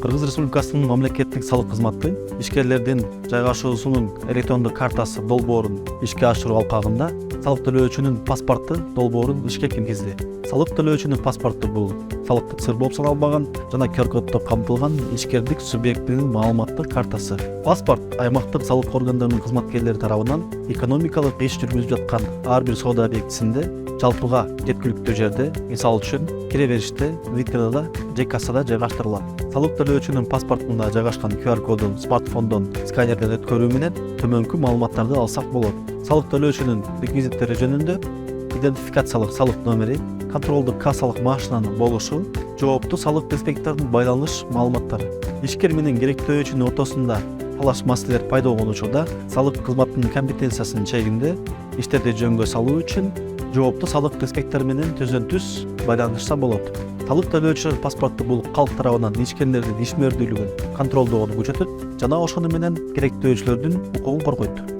Кыргыз Республикасынын мамлекеттик салык кызматы ишкерлердин жайгашуусунун электрондук картасы долбоорун ишке ашыруу алкагында салык төлөөчүнүн паспорту долбоорун ишке киргизди. Салык төлөөчүнүн паспорту бул салыктык сыр болуп саналбаган жана QR коддо камтылган ишкердик субъектинин маалыматтык картасы. Паспорт аймактык салык органдарынын кызматкерлери тарабынан экономикалык иш жүргүзүп жаткан ар бир соода объектисинде жалпыга жеткиликтүү жерде, мисалы үчүн кире бериште, витринада же кассада жайгаштырылат. Салык төлөөчүнүн паспортунда жайгашкан QR кодун смартфондон сканерден өткөрүү менен төмөнкү маалыматтарды алсак болот. Салык төлөөчүнүн реквизиттери жөнүндө идентификациялык салык номери, контролдук кассалык машинанын болушу, жооптуу салык инспекторунун байланыш маалыматтары. Ишкер менен керектөөчүнүн ортосунда талаш маселелер пайда болгон учурда салык кызматынын компетенциясынын чегинде иштерди жөнгө салуу үчүн жооптуу салык инспектору менен түз байланышса болот. Салык төлөөчүнүн паспорту бул калк тарабынан ишкерлердин ишмердүүлүгүн контролдоогону күчөтөт жана ошону менен керектөөчүлөрдүн укугун коргойт.